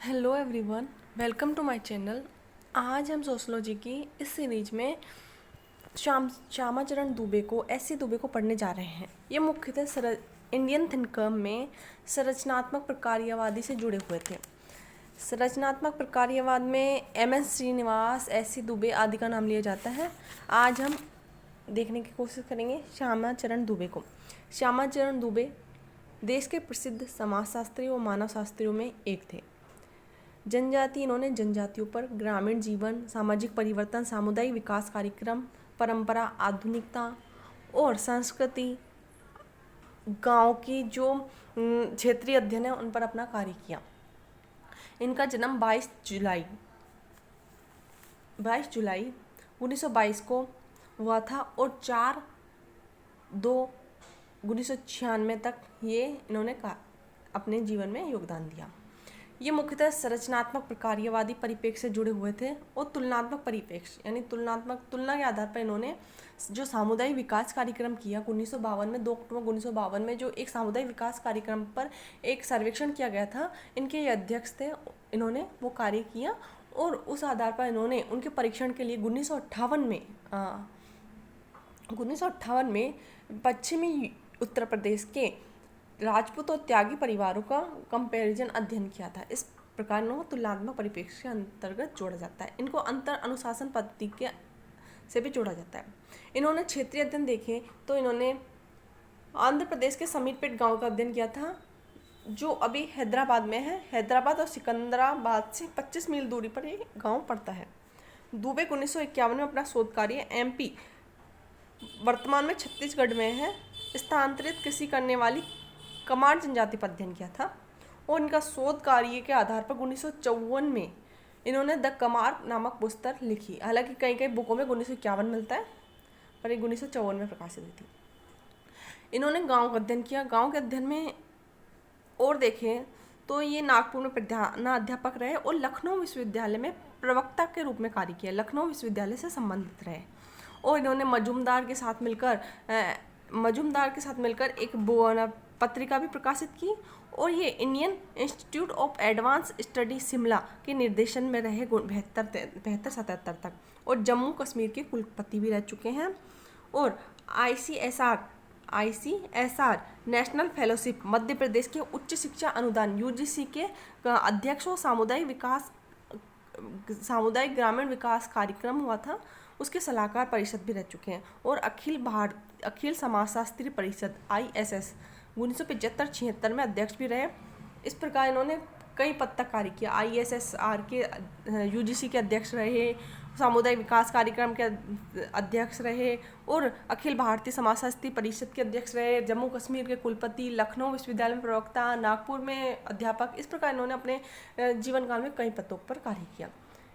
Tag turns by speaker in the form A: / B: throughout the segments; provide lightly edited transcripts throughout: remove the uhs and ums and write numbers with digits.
A: Hello everyone, welcome to my channel. आज हम sociology की इस सीरीज में श्यामाचरण दुबे को पढ़ने जा रहे हैं। ये मुख्यतः इंडियन थिंकर में संरचनात्मक प्रकार्यवादी से जुड़े हुए थे। संरचनात्मक प्रकार्यवाद में एम.एस. श्रीनिवास, एस.सी. दुबे आदि का नाम लिया जाता है। आज हम देखने की कोशिश करेंगे श्यामाचरण दुबे को। श्यामाचरण दुबे देश के प्रसिद्ध समाजशास्त्रियों व मानवशास्त्रियों में एक थे। जनजाति इन्होंने जनजातियों पर ग्रामीण जीवन, सामाजिक परिवर्तन, सामुदायिक विकास कार्यक्रम, परंपरा, आधुनिकता और संस्कृति, गांव की जो क्षेत्रीय अध्ययन है उन पर अपना कार्य किया। इनका जन्म 22 जुलाई 1922 को हुआ था और 4/2/1996 तक ये इन्होंने अपने जीवन में योगदान दिया। ये मुख्यतः संरचनात्मक प्रकार्यवादी परिप्रेक्ष्य से जुड़े हुए थे और तुलनात्मक परिप्रेक्ष्य यानी तुलना के आधार पर इन्होंने जो सामुदायिक विकास कार्यक्रम किया 1952 में, 2 अक्टूबर 1952 में जो एक सामुदायिक विकास कार्यक्रम पर एक सर्वेक्षण किया गया था, इनके ये अध्यक्ष थे। इन्होंने वो कार्य किया और उस आधार पर इन्होंने उनके परीक्षण के लिए 1958 में पश्चिमी उत्तर प्रदेश के राजपूत और त्यागी परिवारों का कंपैरिजन अध्ययन किया था। इस प्रकार इनको तुलनात्मक परिप्रेक्ष्य के अंतर्गत जोड़ा जाता है। इनको अंतर अनुशासन पद्धति के से भी जोड़ा जाता है। इन्होंने क्षेत्रीय अध्ययन देखे तो इन्होंने आंध्र प्रदेश के समीरपेट गांव का अध्ययन किया था, जो अभी हैदराबाद में है। हैदराबाद और सिकंदराबाद से 25 मील दूरी पर ये गाँव पड़ता है। दुबे 1951 में अपना शोध कार्य MP, वर्तमान में छत्तीसगढ़ में है, स्थानांतरित कृषि करने वाली कमार जनजाति पर अध्ययन किया था और इनका शोध कार्य के आधार पर 1954 में इन्होंने द कमार नामक पुस्तक लिखी। हालांकि कई बुकों में 1951 मिलता है, पर ये 1954 में प्रकाशित हुई थी। इन्होंने गांव का अध्ययन किया। गांव के अध्ययन में और देखें तो ये नागपुर में प्रधानाध्यापक रहे और लखनऊ विश्वविद्यालय में प्रवक्ता के रूप में कार्य किया। लखनऊ विश्वविद्यालय से संबंधित रहे और इन्होंने मजूमदार के साथ मिलकर एक पत्रिका भी प्रकाशित की और ये Indian institute of advance study Shimla के निर्देशन में रहे 72-77 तक और जम्मू कश्मीर के कुलपति भी रह चुके हैं। और ICSR national fellowship, Madhya Pradesh के उच्च शिक्षा अनुदान UGC के अध्यक्ष और सामुदायिक ग्रामीण विकास कार्यक्रम हुआ था, उसके सलाहकार परिषद भी रह चुके हैं। और अखिल समाजशास्त्री परिषद ISS 1975-76 में अध्यक्ष भी रहे। इस प्रकार इन्होंने कई पद तक कार्य किया। ISSR के UGC के अध्यक्ष रहे, सामुदायिक विकास कार्यक्रम के अध्यक्ष रहे और अखिल भारतीय समाजशास्त्री परिषद के अध्यक्ष रहे, जम्मू कश्मीर के कुलपति, लखनऊ विश्वविद्यालय में प्रवक्ता, नागपुर में अध्यापक। इस प्रकार इन्होंने अपने जीवन काल में कई पदों पर कार्य किया।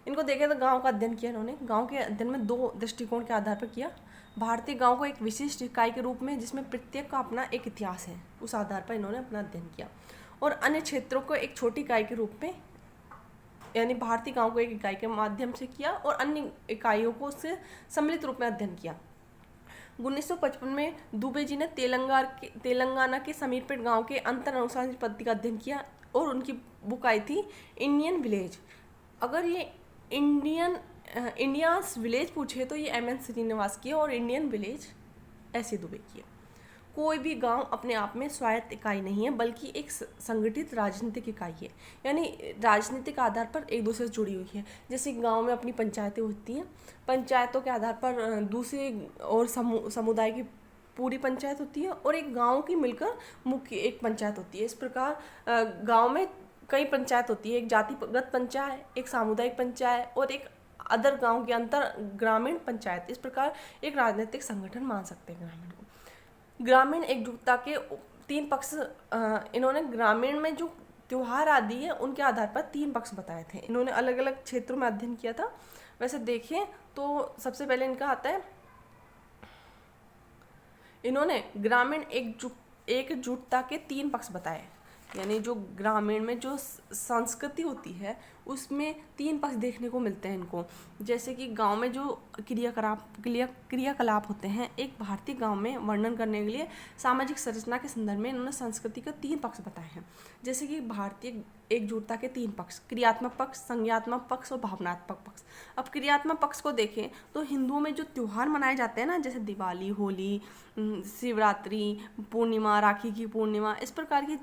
A: इनको देखें तो गांव का अध्ययन किया इन्होंने। गांव के अध्ययन में 2 दृष्टिकोण के आधार पर किया। भारतीय गांव को एक विशिष्ट इकाई के रूप में जिसमें प्रत्येक का अपना एक इतिहास है, उस आधार पर इन्होंने अपना अध्ययन किया। और अन्य क्षेत्रों को एक छोटी इकाई के रूप में, यानी भारतीय गांव को एक इकाई के माध्यम से किया और अन्य इकाइयों को उससे सम्मिलित रूप में अध्ययन किया। 1955 में दुबे जी ने तेलंगाना के समीरपेट गांव के अंतर अनुशासन पद्धति का अध्ययन किया और उनकी बुक आई थी इंडियन विलेज। अगर ये इंडियाज विलेज पूछे तो ये M.N. श्रीनिवास की है और इंडियन विलेज ऐसे दुबे की है। कोई भी गांव अपने आप में स्वायत्त इकाई नहीं है, बल्कि एक संगठित राजनीतिक इकाई है, यानी राजनीतिक आधार पर एक दूसरे से जुड़ी हुई है। जैसे गांव में अपनी पंचायतें होती हैं, पंचायतों के आधार पर दूसरे और समुदाय की पूरी पंचायत होती है और एक गांव की मिलकर मुख्य एक पंचायत होती है। इस प्रकार गांव में कई पंचायत होती है, एक जातिगत पंचायत, एक सामुदायिक पंचायत और एक अदर गांव के अंतर ग्रामीण पंचायत। इस प्रकार एक राजनीतिक संगठन मान सकते हैं ग्रामीण को। ग्रामीण एकजुटता के 3 पक्ष इन्होंने ग्रामीण में जो त्योहार आदि है उनके आधार पर 3 पक्ष बताए थे। इन्होंने अलग अलग क्षेत्रों में अध्ययन किया था। वैसे देखें तो सबसे पहले इनका आता है, इन्होंने ग्रामीण एकजुटता के 3 पक्ष बताए, यानी जो ग्रामीण में जो संस्कृति होती है उसमें 3 पक्ष देखने को मिलते हैं इनको। जैसे कि गांव में जो क्रियाकलाप होते हैं, एक भारतीय गांव में वर्णन करने के लिए सामाजिक संरचना के संदर्भ में इन्होंने संस्कृति के 3 पक्ष बताए हैं। जैसे कि भारतीय एकजुटता के 3 पक्ष, क्रियात्मक पक्ष, संज्ञात्मक पक्ष और भावनात्मक पक्ष। अब क्रियात्मक पक्ष को देखें तो हिंदुओं में जो त्यौहार मनाए जाते हैं ना, जैसे दिवाली, होली, शिवरात्रि, पूर्णिमा, राखी की पूर्णिमा, इस प्रकार की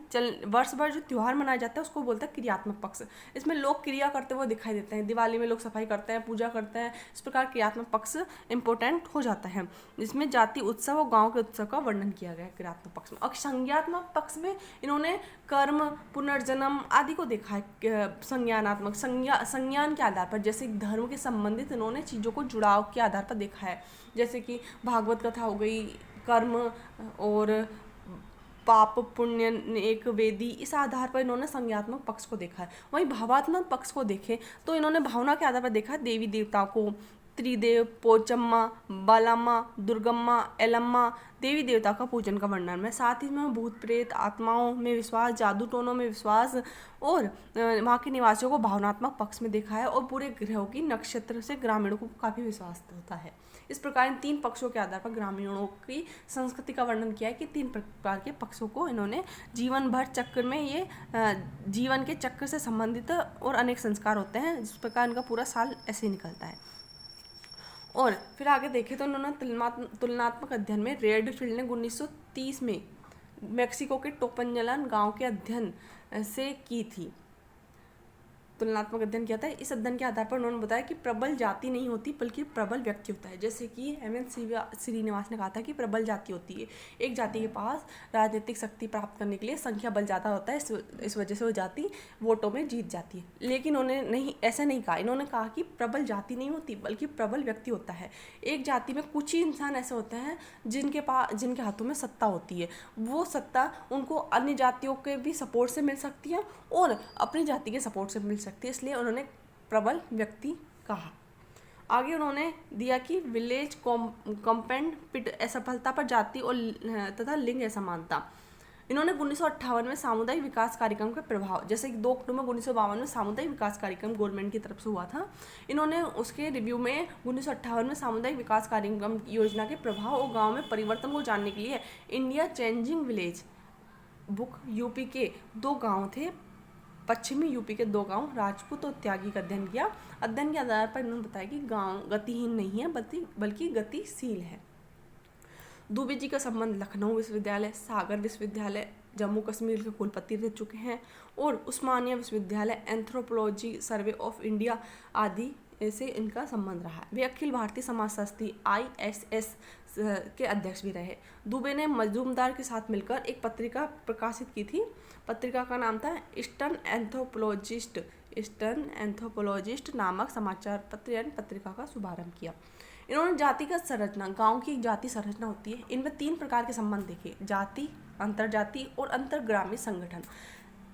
A: वर्ष भर जो त्यौहार मनाया जाता है उसको बोलते हैं क्रियात्मक पक्ष। इसमें लोग क्रिया करते हुए दिखाई देते हैं। दिवाली में लोग सफाई करते हैं, पूजा करते हैं, इस प्रकार क्रियात्मक पक्ष इंपॉर्टेंट हो जाता है। इसमें जाति उत्सव और गाँव के उत्सव का वर्णन किया गया है क्रियात्मक पक्ष में। और संज्ञात्मक पक्ष में इन्होंने कर्म, पुनर्जन्म आदि को देखा है। संज्ञानात्मक संज्ञान के आधार पर, जैसे धर्म के संबंधित इन्होंने चीज़ों को जुड़ाव के आधार पर देखा है। जैसे कि भागवत कथा हो गई, कर्म और पाप पुण्य एक वेदी, इस आधार पर इन्होंने संज्ञात्मक पक्ष को देखा है। वहीं भावात्मक पक्ष को देखें तो इन्होंने भावना के आधार पर देखा है देवी देवताओं को, त्रिदेव, पोचम्मा, बालाम्मा, दुर्गम्मा, एलम्मा, देवी देवता का पूजन का वर्णन में। साथ ही में भूत प्रेत, आत्माओं में विश्वास, जादू टोनों में विश्वास और वहाँ के निवासियों को भावनात्मक पक्ष में देखा है। और पूरे ग्रहों की नक्षत्र से ग्रामीणों को काफ़ी विश्वास होता है। इस प्रकार इन 3 पक्षों के आधार पर ग्रामीणों की संस्कृति का वर्णन किया है कि 3 प्रकार के पक्षों को इन्होंने जीवन भर चक्र में, ये जीवन के चक्र से संबंधित और अनेक संस्कार होते हैं, जिस प्रकार इनका पूरा साल ऐसे ही निकलता है। और फिर आगे देखें तो उन्होंने तुलनात्मक अध्ययन में रेडफील्ड ने 1930 में मेक्सिको के टोपंजलन गांव के अध्ययन से की थी। तुलनात्मक अध्ययन किया था। इस अध्ययन के आधार पर उन्होंने बताया कि प्रबल जाति नहीं होती बल्कि प्रबल व्यक्ति होता है। जैसे कि एम.एन. श्रीनिवास ने कहा था कि प्रबल जाति होती है, एक जाति के पास राजनीतिक शक्ति प्राप्त करने के लिए संख्या बल ज़्यादा होता है, इस वजह से वो जाति वोटों में जीत जाती है। लेकिन उन्होंने नहीं, ऐसा नहीं कहा। इन्होंने कहा कि प्रबल जाति नहीं होती बल्कि प्रबल व्यक्ति होता है। एक जाति में कुछ ही इंसान ऐसे होते हैं जिनके हाथों में सत्ता होती है। वो सत्ता उनको अन्य जातियों के भी सपोर्ट से मिल सकती है और अपनी जाति के सपोर्ट से मिल सकती है, इसलिए उन्होंने प्रबल व्यक्ति कहा। आगे उन्होंने दिया कि विलेज कॉम्पेंड पिट असफलता पर जाति और तथा लिंग असमानता। इन्होंने 1958 में सामुदायिक विकास कार्यक्रम का प्रभाव, जैसे कि 2 अक्टूबर 1952 में सामुदायिक विकास कार्यक्रम गवर्नमेंट की तरफ से हुआ था। इन्होंने उसके रिव्यू में 1958 में सामुदायिक विकास कार्यक्रम योजना के प्रभाव और गाँव में परिवर्तन को जानने के लिए India changing village book UP के 2 गाँव थे, पश्चिमी यूपी के 2 गांव राजपूत और त्यागी का अध्ययन किया। अध्ययन के आधार पर इन्होंने बताया कि गांव गतिहीन नहीं है बल्कि गतिशील है। दुबे जी का संबंध लखनऊ विश्वविद्यालय, सागर विश्वविद्यालय, जम्मू कश्मीर के कुलपति रह चुके हैं और उस्मानिया विश्वविद्यालय, एंथ्रोपोलॉजी सर्वे ऑफ इंडिया आदि से इनका संबंध रहा है। वे अखिल भारतीय समाजशास्त्री ISS के अध्यक्ष भी रहे। दुबे ने मजूमदार के साथ मिलकर एक पत्रिका प्रकाशित की थी। पत्रिका का नाम था ईस्टर्न एंथ्रोपोलॉजिस्ट नामक समाचार पत्र यानी पत्रिका का शुभारंभ किया। इन्होंने जातिगत संरचना, गांव की एक जाति संरचना होती है, इनमें 3 प्रकार के संबंध देखे, जाति, अंतरजाति और अंतरग्रामीण संगठन।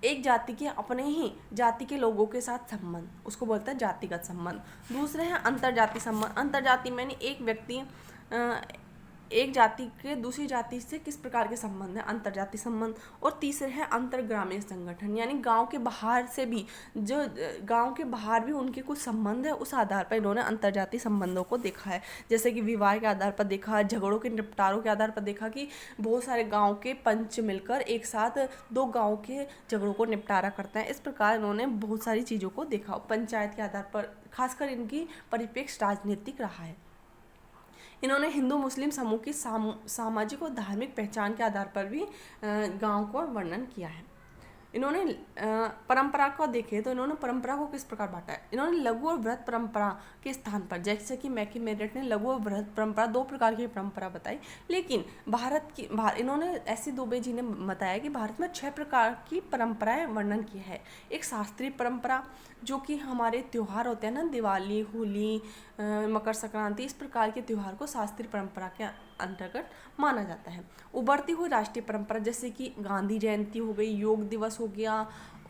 A: एक जाति के अपने ही जाति के लोगों के साथ संबंध, उसको बोलते हैं जातिगत संबंध। दूसरे हैं अंतरजाति संबंध। अंतरजाति में एक व्यक्ति एक जाति के दूसरी जाति से किस प्रकार के संबंध है, अंतरजाति संबंध। और तीसरे है अंतरग्रामीण संगठन, यानी गांव के बाहर से भी, जो गांव के बाहर भी उनके कुछ संबंध है, उस आधार पर इन्होंने अंतरजातीय संबंधों को देखा है। जैसे कि विवाह के आधार पर देखा, झगड़ों के निपटारों के आधार पर देखा कि बहुत सारे गाँव के पंच मिलकर एक साथ 2 गाँव के झगड़ों को निपटारा करते हैं। इस प्रकार इन्होंने बहुत सारी चीज़ों को देखा। पंचायत के आधार पर खासकर इनकी परिप्रेक्ष्य राजनीतिक रहा है। इन्होंने हिंदू मुस्लिम समूह की सामाजिक और धार्मिक पहचान के आधार पर भी गांव का वर्णन किया है। इन्होंने परंपरा को देखे तो इन्होंने परंपरा को किस प्रकार बांटा है। इन्होंने लघु और वृहत परंपरा के स्थान पर, जैसे कि मैकी मेरिट ने लघु और वृहत परंपरा 2 प्रकार की परंपरा बताई, लेकिन इन्होंने ऐसी दुबे जी ने बताया कि भारत में 6 प्रकार की परंपराएं वर्णन किया है। एक शास्त्रीय परंपरा, जो कि हमारे त्यौहार होते हैं ना, दिवाली, होली, मकर संक्रांति, इस प्रकार के त्यौहार को शास्त्रीय परंपरा के अंतर्गत माना जाता है। उभरती हुई राष्ट्रीय परंपरा, जैसे कि गांधी जयंती हो गई, योग दिवस हो गया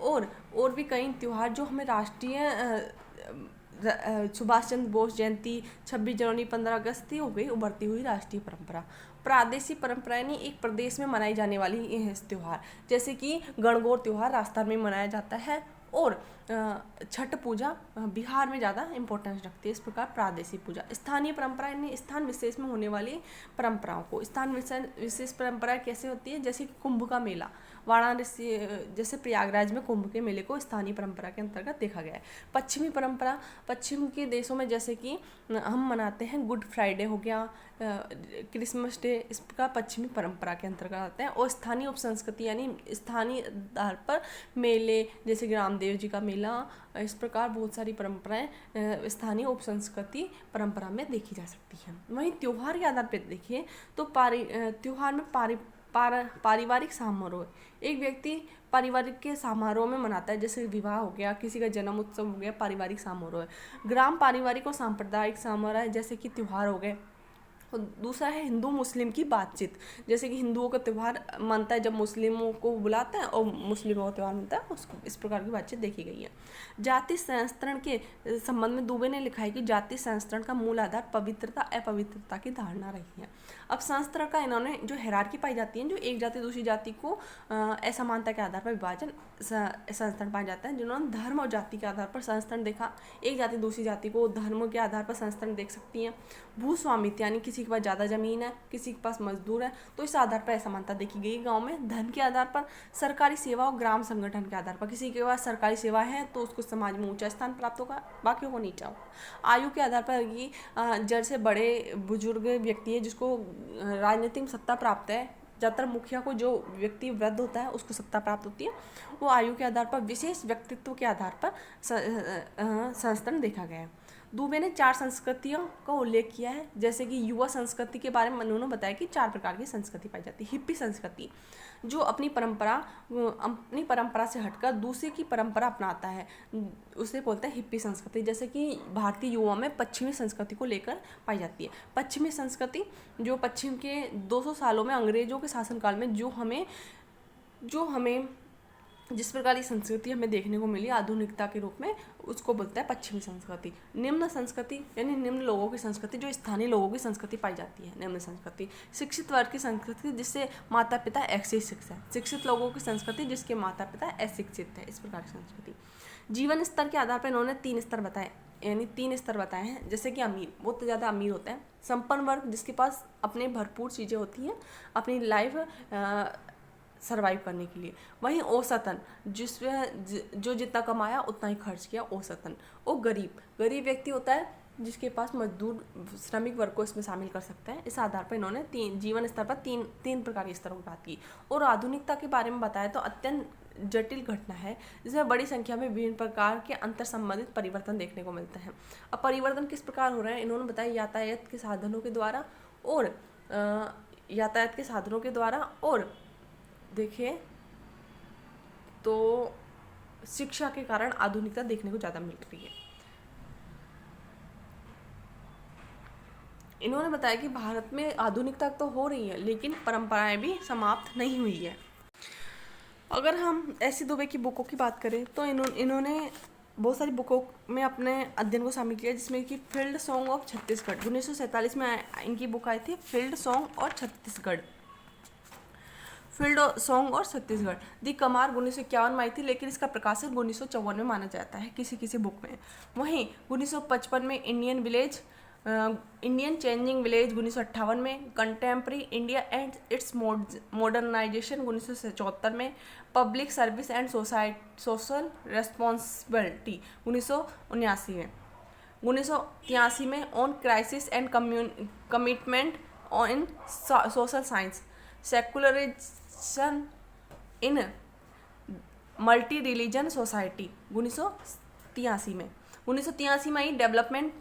A: और भी कई त्यौहार जो हमें राष्ट्रीय, सुभाष चंद्र बोस जयंती, 26 जनवरी, 15 अगस्त हो गई उभरती हुई राष्ट्रीय परंपरा। प्रादेशिक परंपराएं नहीं, एक प्रदेश में मनाई जाने वाली त्यौहार, जैसे कि गणगौर त्यौहार राजस्थान में मनाया जाता है और छठ पूजा बिहार में ज़्यादा इम्पोर्टेंस रखती है। इस प्रकार प्रादेशिक पूजा, स्थानीय परंपरा, यानी स्थान विशेष में होने वाली परंपराओं को। स्थान विशेष परंपरा कैसे होती है, जैसे कि कुंभ का मेला वाराणसी, जैसे प्रयागराज में कुंभ के मेले को स्थानीय परंपरा के अंतर्गत देखा गया है। पश्चिमी परंपरा, पश्चिम के देशों में जैसे कि हम मनाते हैं गुड फ्राइडे हो गया, क्रिसमस डे, इस प्रकार पश्चिमी परंपरा के अंतर्गत आते हैं। और स्थानीय उपसंस्कृति, यानी स्थानीय आधार पर मेले, जैसे कि रामदेव जी का मेला, इस प्रकार बहुत सारी परंपराएं स्थानीय उपसंस्कृति परंपरा में देखी जा सकती हैं। वहीं त्योहार के आधार पर देखिए तो त्योहार में पारिवारिक समारोह, एक व्यक्ति पारिवारिक के समारोह में मनाता है, जैसे विवाह हो गया, किसी का जन्म उत्सव हो गया, पारिवारिक समारोह है। ग्राम पारिवारिक और सांप्रदायिक समारोह है, जैसे कि त्योहार हो गए। और दूसरा है हिंदू मुस्लिम की बातचीत, जैसे कि हिंदुओं का त्यौहार मनता है जब मुस्लिमों को बुलाता है, और मुस्लिमों का त्यौहार मनता है उसको, इस प्रकार की बातचीत देखी गई है। जाति संस्करण के संबंध में दुबे ने लिखा है कि जाति संस्करण का मूल आधार पवित्रता अपवित्रता की धारणा रही है। अब संस्करण का इन्होंने जो हायरार्की पाई जाती है, जो एक जाति दूसरी जाति को असमानता के आधार पर विभाजन संस्करण पाया जाता है, जिन्होंने धर्म और जाति के आधार पर संस्करण देखा, एक जाति दूसरी जाति को धर्म के आधार पर संस्करण देख सकती है। भूस्वामित्व, यानी किसी के पास ज़्यादा जमीन है, किसी के पास मजदूर है, तो इस आधार पर असमानता देखी गई गांव में। धन के आधार पर, सरकारी सेवा और ग्राम संगठन के आधार पर, किसी के पास सरकारी सेवा है तो उसको समाज में ऊंचा स्थान प्राप्त होगा, बाकियों को नीचा होगा। आयु के आधार पर कि जड़ से बड़े बुजुर्ग व्यक्ति है जिसको राजनीतिक में सत्ता प्राप्त है, ज़्यादातर मुखिया को जो व्यक्ति वृद्ध होता है उसको सत्ता प्राप्त होती है, वो आयु के आधार पर, विशेष व्यक्तित्व के आधार पर संस्करण देखा गया है। दुबे ने 4 संस्कृतियों का उल्लेख किया है, जैसे कि युवा संस्कृति के बारे में उन्होंने बताया कि 4 प्रकार की संस्कृति पाई जाती है। हिप्पी संस्कृति, जो अपनी परंपरा से हटकर दूसरे की परंपरा अपनाता है, उसे बोलते हैं हिप्पी संस्कृति। जैसे कि भारतीय युवा में पश्चिमी संस्कृति को लेकर पाई जाती है। पश्चिमी संस्कृति जो पश्चिम के 200 सालों में अंग्रेजों के शासनकाल में जो हमें जिस प्रकार की संस्कृति हमें देखने को मिली आधुनिकता के रूप में, उसको बोलता है पश्चिमी संस्कृति। निम्न संस्कृति, यानी निम्न लोगों की संस्कृति, जो स्थानीय लोगों की संस्कृति पाई जाती है, निम्न संस्कृति। शिक्षित वर्ग की संस्कृति, जिससे माता पिता अशिक्षित है। शिक्षित लोगों की संस्कृति, जिसके माता पिता अशिक्षित है, इस प्रकार की संस्कृति। जीवन स्तर के आधार पर इन्होंने 3 स्तर बताए, यानी 3 स्तर बताए हैं। जैसे कि अमीर, बहुत ज़्यादा अमीर होता है। संपन्न वर्ग, जिसके पास अपने भरपूर चीज़ें होती हैं अपनी लाइफ सर्वाइव करने के लिए। वहीं औसतन, जिसमें जो जितना कमाया उतना ही खर्च किया, औसतन। और गरीब व्यक्ति होता है जिसके पास मजदूर श्रमिक वर्ग को इसमें शामिल कर सकते हैं। इस आधार पर इन्होंने जीवन स्तर पर तीन प्रकार के स्तरों की बात की। और आधुनिकता के बारे में बताया तो अत्यंत जटिल घटना है, जिसमें बड़ी संख्या में विभिन्न प्रकार के अंतर संबंधित परिवर्तन देखने को मिलते हैं। अब परिवर्तन किस प्रकार हो रहे हैं इन्होंने बताया, यातायात के साधनों के द्वारा और देखिए तो शिक्षा के कारण आधुनिकता देखने को ज़्यादा मिल रही है। इन्होंने बताया कि भारत में आधुनिकता तो हो रही है, लेकिन परंपराएं भी समाप्त नहीं हुई है। अगर हम ऐसी दुबे की बुकों की बात करें तो इन्होंने बहुत सारी बुकों में अपने अध्ययन को शामिल किया, जिसमें कि फील्ड सॉन्ग ऑफ छत्तीसगढ़ 1947 में इनकी बुक आई थी, फील्ड सॉन्ग और छत्तीसगढ़, फील्ड सॉन्ग और छत्तीसगढ़। दी कमार 1951 में आई थी, लेकिन इसका प्रकाशन 1954 में माना जाता है किसी बुक में। वहीं 1955 में इंडियन चेंजिंग विलेज 1958 में, contemporary India and its modernization 1974 में, public service and social responsibility 1979 में, 1983 में on crisis and commitment in social science, secularization in multi religion society 1983 में, 1983 में आई डेवलपमेंट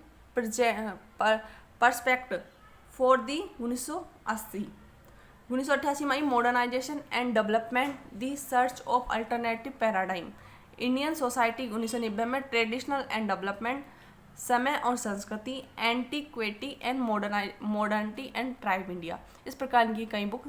A: परस्पेक्टिव फॉर दी 1980, 1988 में आई modernization and development the search of alternative paradigm, Indian society 1990 में traditional and development, समय और संस्कृति, antiquity and modernity and tribe India. इस प्रकार की कई बुक